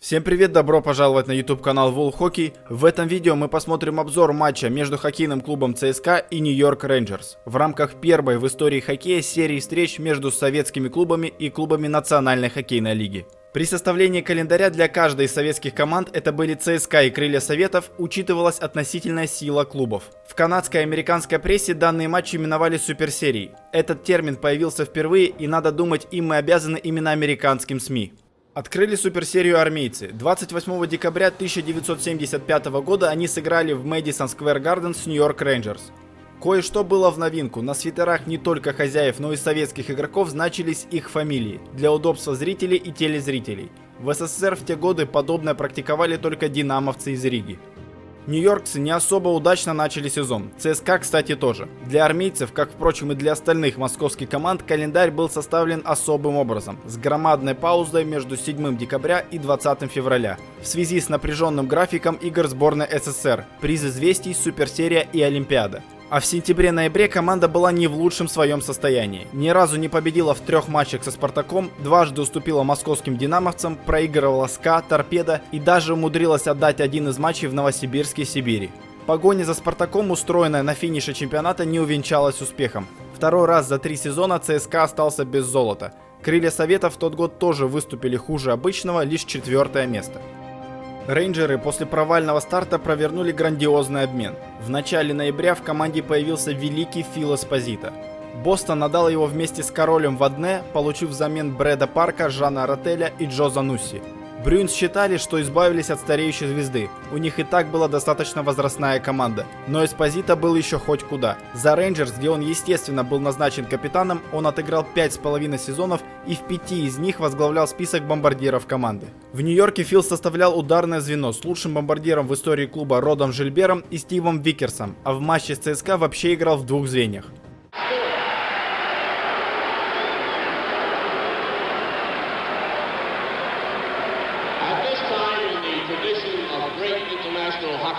Всем привет, добро пожаловать на YouTube канал World Hockey. В этом видео мы посмотрим обзор матча между хоккейным клубом ЦСКА и Нью-Йорк Рейнджерс в рамках первой в истории хоккея серии встреч между советскими клубами и клубами Национальной хоккейной лиги. При составлении календаря для каждой из советских команд, это были ЦСКА и Крылья Советов, учитывалась относительная сила клубов. В канадской и американской прессе данные матчи именовали суперсерией. Этот термин появился впервые, и надо думать, им мы обязаны именно американским СМИ. Открыли суперсерию армейцы. 28 декабря 1975 года они сыграли в Мэдисон Сквер Гарден с Нью-Йорк Рейнджерс. Кое-что было в новинку. На свитерах не только хозяев, но и советских игроков значились их фамилии, для удобства зрителей и телезрителей. В СССР в те годы подобное практиковали только динамовцы из Риги. Нью-Йоркцы не особо удачно начали сезон. ЦСКА, кстати, тоже. Для армейцев, как, впрочем, и для остальных московских команд, календарь был составлен особым образом, с громадной паузой между 7 декабря и 20 февраля, в связи с напряженным графиком игр сборной СССР, приз известий, суперсерия и Олимпиада. А в сентябре-ноябре команда была не в лучшем своем состоянии. Ни разу не победила в 3 матчах со Спартаком, дважды уступила московским динамовцам, проигрывала СКА, Торпедо и даже умудрилась отдать один из матчей в Новосибирске, Сибири. Погоня за Спартаком, устроенная на финише чемпионата, не увенчалась успехом. Второй раз за 3 сезона ЦСКА остался без золота. Крылья Советов в тот год тоже выступили хуже обычного, лишь 4-е место. Рейнджеры после провального старта провернули грандиозный обмен. В начале ноября в команде появился великий Фил Эспозито. Бостон отдал его вместе с Королем в одне, получив взамен Брэда Парка, Жана Ротеля и Джо Занусси. Брюинс считали, что избавились от стареющей звезды. У них и так была достаточно возрастная команда. Но Эспозито был еще хоть куда. За Рейнджерс, где он естественно был назначен капитаном, он отыграл 5,5 сезонов и в 5 из них возглавлял список бомбардиров команды. В Нью-Йорке Фил составлял ударное звено с лучшим бомбардиром в истории клуба Родом Жильбером и Стивом Викерсом, а в матче с ЦСКА вообще играл в 2 звеньях.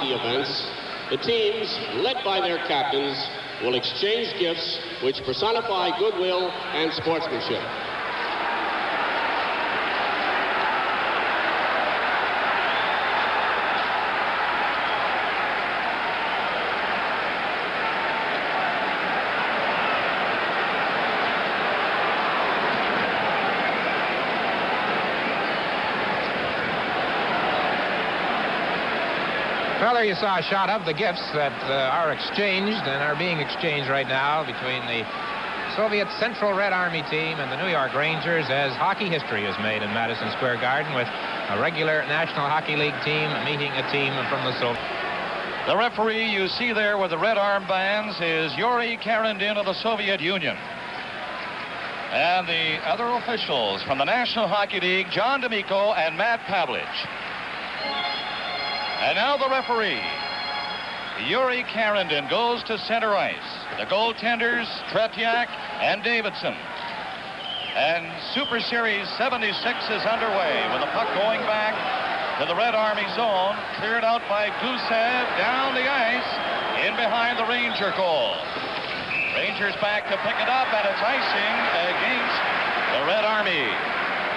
Events, the teams, led by their captains, will exchange gifts which personify goodwill and sportsmanship. Well, there you saw a shot of the gifts that are exchanged and are being exchanged right now between the Soviet Central Red Army team and the New York Rangers, as hockey history is made in Madison Square Garden with a regular National Hockey League team meeting a team from the Soviet. The referee you see there with the red armbands is Yuri Karandin of the Soviet Union. And the other officials from the National Hockey League, John D'Amico and Matt Pavlich. And now the referee, Yuri Karandin, goes to center ice. The goaltenders, Tretiak and Davidson. And Super Series 76 is underway with the puck going back to the Red Army zone, cleared out by Gusev down the ice, in behind the Ranger goal. Rangers back to pick it up, and it's icing against the Red Army.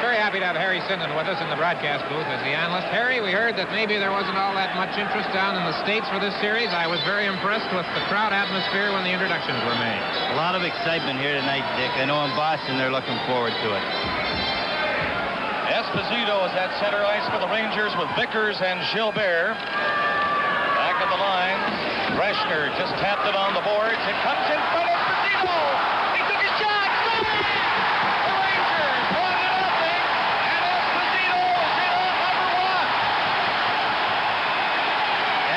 Very happy to have Harry Sinden with us in the broadcast booth as the analyst. Harry, we heard that maybe there wasn't all that much interest down in the States for this series. I was very impressed with the crowd atmosphere when the introductions were made. A lot of excitement here tonight, Dick. I know in Boston they're looking forward to it. Esposito is at center ice for the Rangers with Vickers and Gilbert. Back of the line, Breshner just tapped it on the boards. It comes in front of Esposito. He took a shot. The Rangers won it nothing, and Esposito is in on number 1.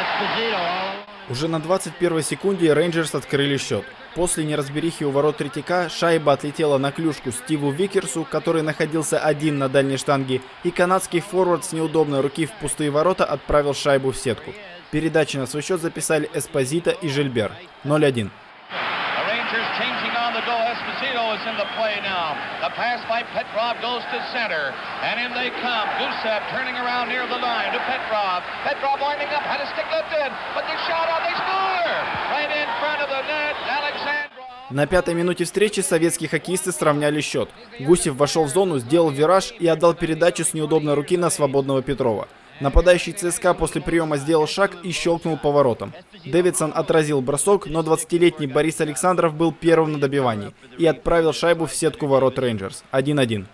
Esposito all alone. Уже на 21 секунде Рейнджерс открыли счет. После неразберихи у ворот Третьяка шайба отлетела на клюшку Стиву Викерсу, который находился один на дальней штанге, и канадский форвард с неудобной руки в пустые ворота отправил шайбу в сетку. Передачи на свой счет записали Эспозито и Жильбер. 0-1. Esposito is in the play now. The pass by Petrov goes to center. And in they come. Gusev turning around near the line to Petrov. Petrov winding up, had a stick lifted. But they shot out, they score! Right in front of the net, Alexandrov. На 5-й минуте встречи советские хоккеисты сравняли счет. Гусев вошел в зону, сделал вираж и отдал передачу с неудобной руки на свободного Петрова. Нападающий ЦСКА после приема сделал шаг и щелкнул поворотом. Дэвидсон отразил бросок, но 20-летний Борис Александров был первым на добивании и отправил шайбу в сетку ворот Рейнджерс. 1-1.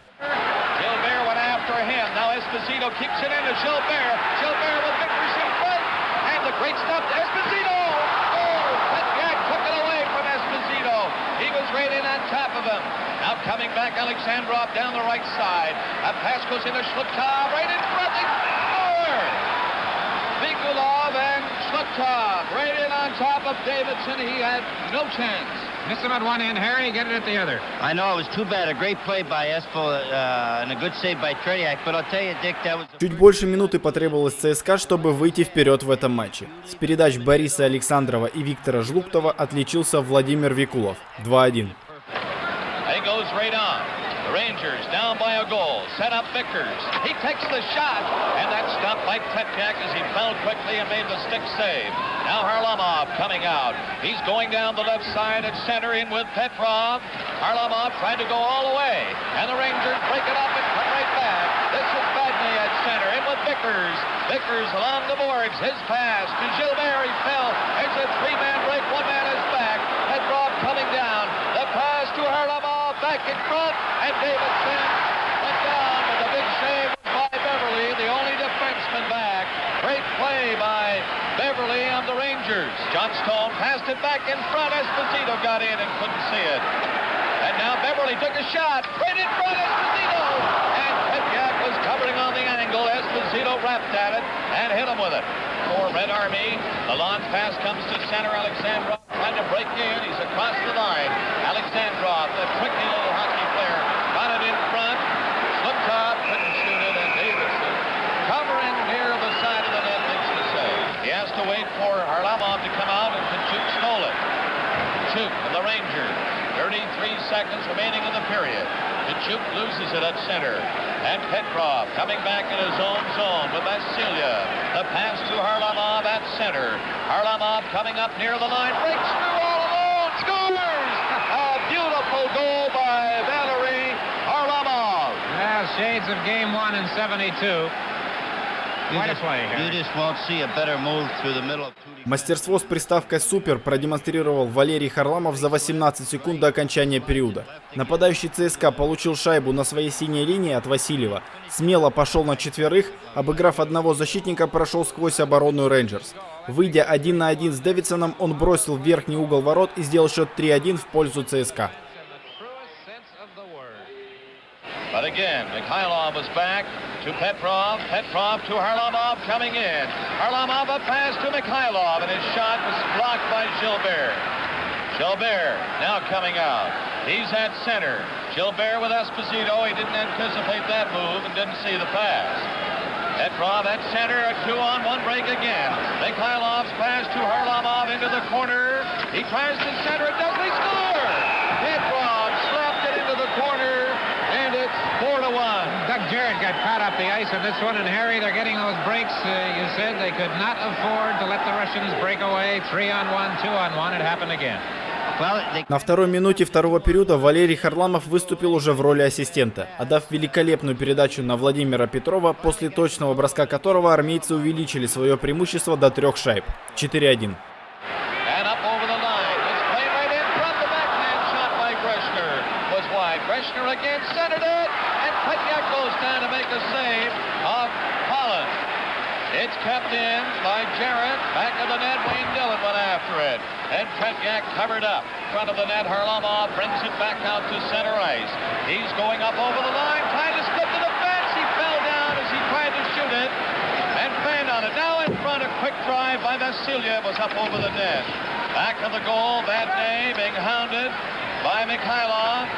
Now coming back, Alexandrov down the right side. A pass goes into Shlutkov, right in front. They score! Vigulov and Shlutkov right in on top of Davidson. He had no chance. Miss him at one end, Harry, get it at the other. I know, it was too bad. A great play by Espo and a good save by Tretiak. But I'll tell you, Dick, that was... Чуть больше минуты потребовалось ЦСКА, чтобы выйти вперед в этом матче. С передач Бориса Александрова и Виктора Жлуктова отличился Владимир Викулов. 2-1. He goes right on. The Rangers down by a goal. Set up Vickers. He takes the shot, and that's stopped by Tretiak as he fell quickly and made the stick save. Now Harlamov coming out. He's going down the left side at center in with Petrov. Harlamov trying to go all the way, and the Rangers break it up and come right back. This is Badney at center in with Vickers. Vickers along the boards. His pass to Gilbert. He fell. It's a three-man break. One man is back. Petrov coming down. The pass to Harlamov. Back in front, and Davidson went down with a big save by Beverly, the only defenseman back. Great play by Beverly on the Rangers. John Stone passed it back in front. Esposito got in and couldn't see it. And now Beverly took a shot. Right in front, Esposito! And Tretiak was covering on the angle. Esposito wrapped at it and hit him with it. For Red Army, the launch pass comes to center. Alexandrov trying to break in. He's across the line. Alexandrov, the tricky little hockey player, got it in front. Shlutkov couldn't shoot it, and Davidson covering near the side of the net makes the save. He has to wait for Harlamov to come out, and Kachuk stole it. Kachuk of the Rangers. 33 seconds remaining in the period. Kachuk loses it at center. And Petrov coming back in his own zone with Vasilia. The pass to Harlamov at center. Harlamov coming up near the line. Breaks through all alone. Scores! A beautiful goal by Valery Harlamov. Well, shades of game one in 72. Quite a play, You Harry. just won't see a better move through the middle of two. Мастерство с приставкой «Супер» продемонстрировал Валерий Харламов за 18 секунд до окончания периода. Нападающий ЦСКА получил шайбу на своей синей линии от Васильева, смело пошел на четверых, обыграв одного защитника, прошел сквозь оборону Рейнджерс. Выйдя 1 на 1 с Дэвидсоном, он бросил в верхний угол ворот и сделал счет 3-1 в пользу ЦСКА. But again, Mikhailov was back to Petrov. Petrov to Harlamov coming in. Harlamov a pass to Mikhailov, and his shot was blocked by Gilbert. Gilbert now coming out. He's at center. Gilbert with Esposito. He didn't anticipate that move and didn't see the pass. Petrov at center, a 2-on-1 break again. Mikhailov's pass to Harlamov into the corner. He tries to center it, doesn't he score? Petrov slapped it into the corner, and it's 4-1. Doug Jarrett got caught up the ice in this one, and Harry, they're getting those breaks. You said they could not afford to let the Russians break away. 3-on-1, 2-on-1. It happened again. На второй минуте второго периода Валерий Харламов выступил уже в роли ассистента, отдав великолепную передачу на Владимира Петрова, после точного броска которого армейцы увеличили свое преимущество до 3 шайб. 4-1. It's kept in by Jarrett. Back of the net, Wayne Dillon went after it. And Tretiak covered up. Front of the net, Harlamov brings it back out to center ice. He's going up over the line, trying to split the defense. He fell down as he tried to shoot it and fanned on it. Now in front, a quick drive by Vasiliev was up over the net. Back of the goal that day, being hounded by Mikhailov.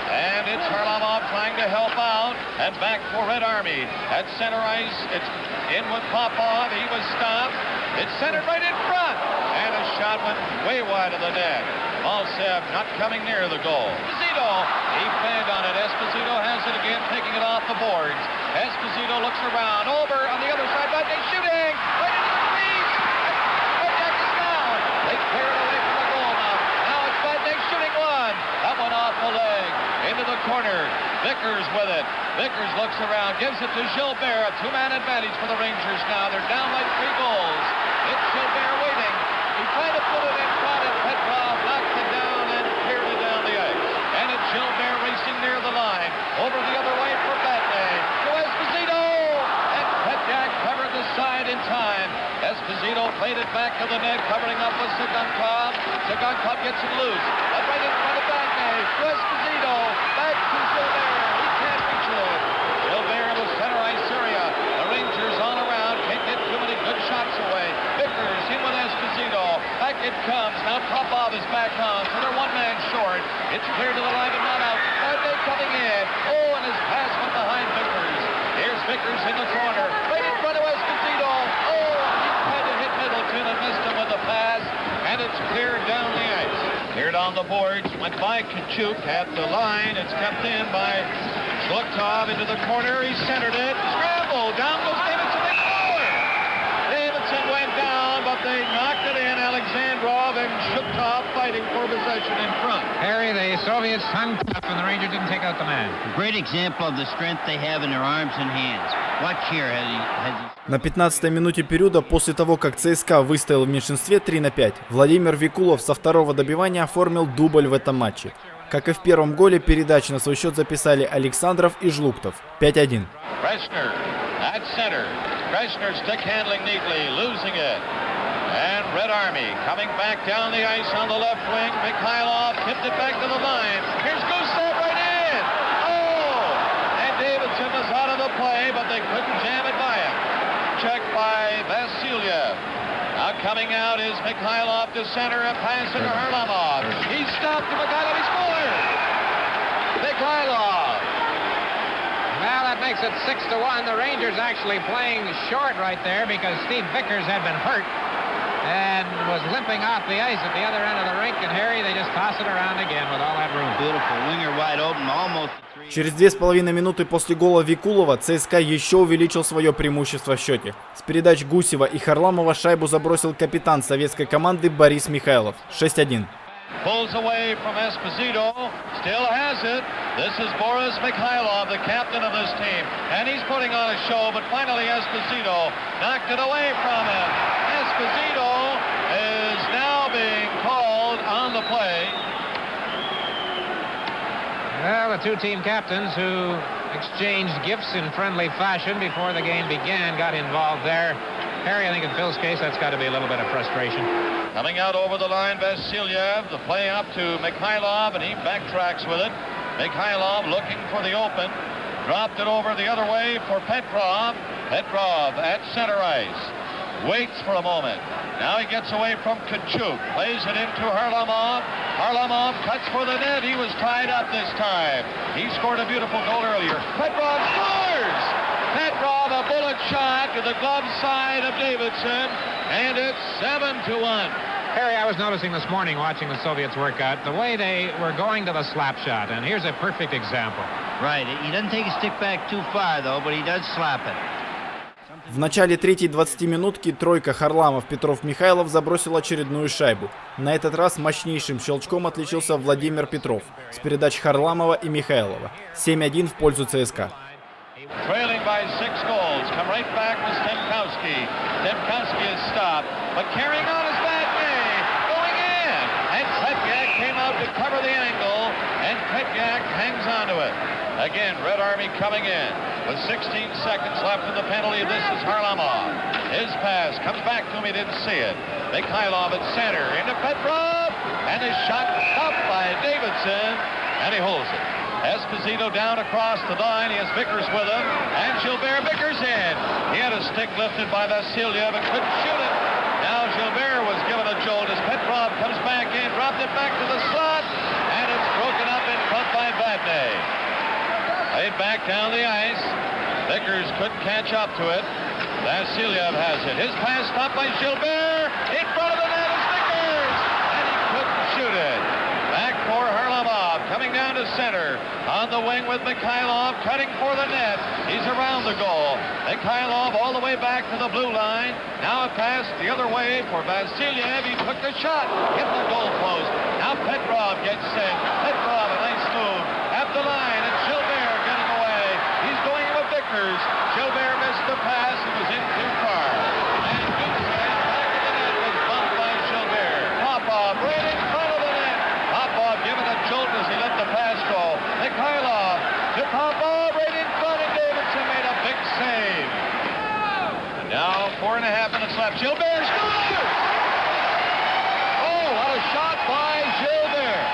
And it's Harlamov trying to help out. And back for Red Army. At center ice, it's in with Popov. He was stopped. It's centered right in front. And a shot went way wide of the net. Malsev not coming near the goal. Esposito, he fanned on it. Esposito has it again, taking it off the boards. Esposito looks around. Over on the other side, but they're shooting. Right into the crease. And Tretiak is down. They clear it away from the goal now. Now it's Badney shooting one. corner. Vickers with it. Vickers looks around, gives it to Gilbert. A two-man advantage for the Rangers now. They're down by 3 goals. It's Gilbert waiting. He tried to put it in front, and Petrov knocked it down and cleared it down the ice. And it's Gilbert racing near the line. Over the other way for Batney. To Esposito! And Petyak covered the side in time. Esposito played it back to the net, covering up with Sigankov. Sigankov gets it loose. Up right in front of Batney. To Esposito. Back to Gilbert. He can't reach it. Gilbert in the center ice area. The Rangers on around. Can't get too many good shots away. Vickers in with Esposito. Back it comes. Now Popov is back on. So they're one man short. It's cleared to the line but not out. Batney coming in. Oh, and his pass went behind Vickers. Here's Vickers in the corner. Right in front of Esposito. Oh, he tried to hit Middleton and missed him with the pass. And it's cleared down the ice. Cleared on the boards. Went by Kachuk at the line. It's kept in by Shluktov into the corner. He centered it. Scramble. Down goes Davidson. They score. Davidson went down, but they knocked it in. Alexandrov and Shluktov fighting for possession in front. Harry, the Soviets hung tough, and the Rangers didn't take out the man. Great example of the strength they have in their arms and hands. Watch here. На 15-й минуте периода, после того, как ЦСКА выстоял в меньшинстве 3-5, Владимир Викулов со второго добивания оформил дубль в этом матче. Как и в первом голе, передачи на свой счет записали Александров и Жлуктов. 5-1. Kreshner at center. Kreshner stick handling neatly, losing it. And Red Army coming back down the ice on the left wing. Mikhailov tipped it back to the line. Here's Gustav right in. Oh! And Davidson was out of the play, but they couldn't jam it by him. Checked by Vasilyev. Now coming out is Mikhailov to center, a pass into Harlamov. He stopped to Mikhailov, he scored! Mikhailov! Well, that makes it 6-1. The Rangers actually playing short right there because Steve Vickers had been hurt and was limping off the ice at the other end of the rink. And Harry, they just toss it around again with all that room. Beautiful. Winger wide open, almost. Через 2,5 минуты после гола Викулова ЦСКА еще увеличил свое преимущество в счете. С передач Гусева и Харламова шайбу забросил капитан советской команды Борис Михайлов. 6-1. Pulls away from Esposito, still has it. This is Boris Mikhailov, the captain of this team. And he's putting on a show, but finally Esposito knocked it away from him. Esposito is now being called on the play. Well, the two team captains who exchanged gifts in friendly fashion before the game began got involved there. Harry, I think in Phil's case, that's got to be a little bit of frustration. Coming out over the line, Vasilyev, the play up to Mikhailov, and he backtracks with it. Mikhailov looking for the open, dropped it over the other way for Petrov. Petrov at center ice, waits for a moment. Now he gets away from Kachuk, plays it into Harlamov. Harlamov cuts for the net. He was tied up this time. He scored a beautiful goal earlier. Petrov scores! Petrov, a bullet shot to the glove side of Davidson, and it's 7-1. Harry, I was noticing this morning watching the Soviets work out the way they were going to the slap shot, and here's a perfect example. Right. He doesn't take a stick back too far, though, but he does slap it. В начале третьей 20-минутки тройка Харламов, Петров, Михайлов забросил очередную шайбу. На этот раз мощнейшим щелчком отличился Владимир Петров с передач Харламова и Михайлова. 7-1 в пользу ЦСКА. Trailing by 6 goals. Come right back with Stemkowski. Stemkowski is stopped, but carrying on is Batney. Going in. And Petyak came out to cover the angle, and Petyak hangs onto it. Again, Red Army coming in. With 16 seconds left in the penalty, this is Harlamov. His pass comes back to him, he didn't see it. Mikhailov at center, into Petrov, and his shot stopped by Davidson, and he holds it. Esposito down across the line, he has Vickers with him, and Gilbert Vickers in. He had a stick lifted by Vasilyev and couldn't shoot it. Now Gilbert was given a jolt as Petrov comes back in, dropped it back to the slot, and it's broken up in front by Batney. Played back down the ice. Vickers couldn't catch up to it. Vasilyev has it. His pass stopped by Gilbert. In front of the net is Vickers. And he couldn't shoot it. Back for Harlamov. Coming down to center. On the wing with Mikhailov. Cutting for the net. He's around the goal. Mikhailov all the way back to the blue line. Now a pass the other way for Vasilyev. He took the shot. Hit the goal post. Now Petrov gets in. Petrov, a nice move. At the line. the pass. It was in too far. And Goosehead back of the net was bumped by Gilbert. Popov right in front of the net. Popov giving a jolt as he let the pass go. Mikhailov to Popov right in front, and Davidson made a big save. And now 4.5 minutes left. Gilbert scores! Oh, what a shot by Gilbert!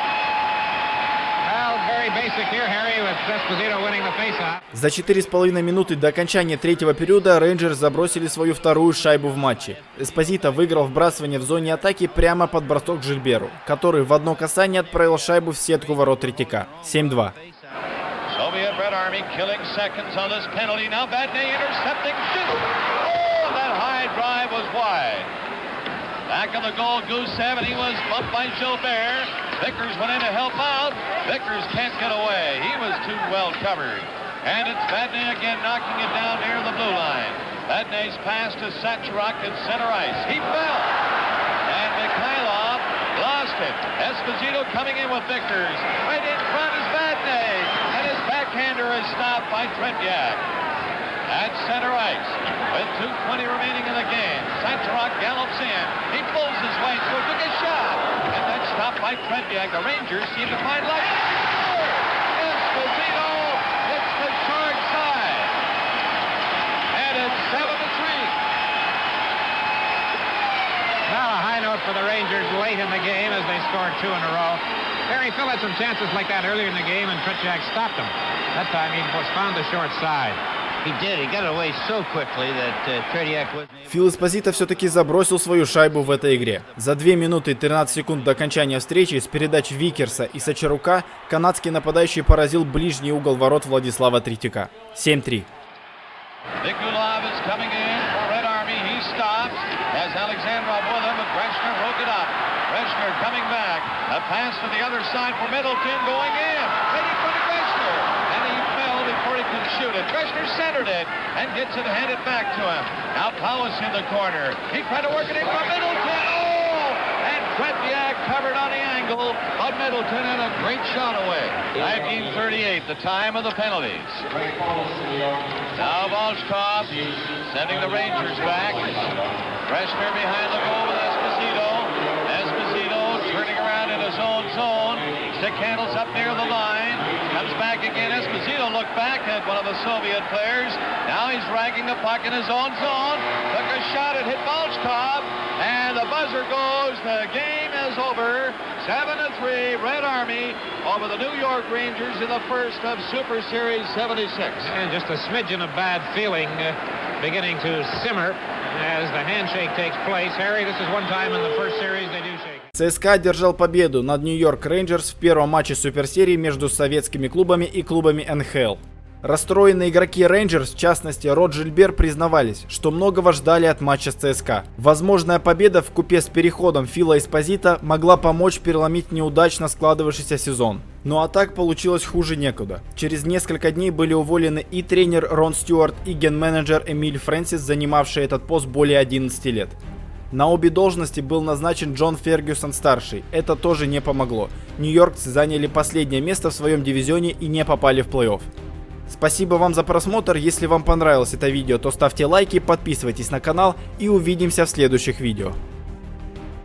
Well, very basic here, Harry, with Esposito winning the faceoff. За 4,5 минуты до окончания третьего периода Рейнджерс забросили свою вторую шайбу в матче. Эспозито выиграл вбрасывание в зоне атаки прямо под бросок Жильберу, который в одно касание отправил шайбу в сетку ворот Третьяка. 7-2. Soviet Red Army killing seconds on this penalty. Now Vadnais intercepting. Shoot! Oh, that high drive was wide. Back on the goal, Gusev, and he was bumped by Gilbert. Vickers went in to help out. Vickers can't get away. He was too well covered. And it's Vadnais again knocking it down near the blue line. Vadnais' pass to Sachurok at center ice. He fell. And Mikhailov lost it. Esposito coming in with Vickers. Right in front is Vadnais. And his backhander is stopped by Tretiak. At center ice, with 2:20 remaining in the game, Sachurok gallops in. He pulls his way through, took a shot, and then stopped by Tretiak. The Rangers seem to find life. Esposito hits the short side, and it's 7-3. Now a high note for the Rangers late in the game as they scored 2 in a row. Harry Phil had some chances like that earlier in the game, and Tretiak stopped him. That time he found the short side. He did. He got away so quickly that Tretiak wasn't able. Фил Эспозито все-таки забросил свою шайбу в этой игре. За 2 минуты и 13 секунд до окончания встречи с передач Викерса и Сачарука канадский нападающий поразил ближний угол ворот Владислава Третьяка. 7-3. Nikulov is coming in for Red Army. He stops. Has Alexandrov with him, but Breshner broke it up. Breshner coming back. A pass to the other side for Middleton going in. Right in front of Breshner. And he fell before he could shoot it. Breshner centered it and gets it handed back to him. Now Powis in the corner. He tried to work it in for Middleton. Oh! And Tretiak covered on the angle of Middleton and a great shot away. 19:38, the time of the penalties. Now Volchkov sending the Rangers back. Breshner behind the goal with Esposito. Esposito turning around in his own zone. Stick handles up near the line. Comes back again. Esposito looked back at one of the Soviet players. Now he's dragging the puck in his own zone. Took a shot and hit Volchkov. And the buzzer goes. The game is over. 7-3, Red Army over the New York Rangers in the first of Super Series 76. And just a smidgen of bad feeling beginning to simmer as the handshake takes place. Harry, this is one time in the first series they do shake. ЦСКА одержал победу над Нью-Йорк Рейнджерс в первом матче суперсерии между советскими клубами и клубами НХЛ. Расстроенные игроки Рейнджерс, в частности Род Жильбер, признавались, что многого ждали от матча с ЦСКА. Возможная победа вкупе с переходом Фила Эспозито могла помочь переломить неудачно складывавшийся сезон. Ну а так получилось хуже некуда. Через несколько дней были уволены и тренер Рон Стюарт, и ген-менеджер Эмиль Фрэнсис, занимавший этот пост более 11 лет. На обе должности был назначен Джон Фергюсон-старший. Это тоже не помогло. Нью-Йоркцы заняли последнее место в своем дивизионе и не попали в плей-офф. Спасибо вам за просмотр. Если вам понравилось это видео, то ставьте лайки, подписывайтесь на канал и увидимся в следующих видео.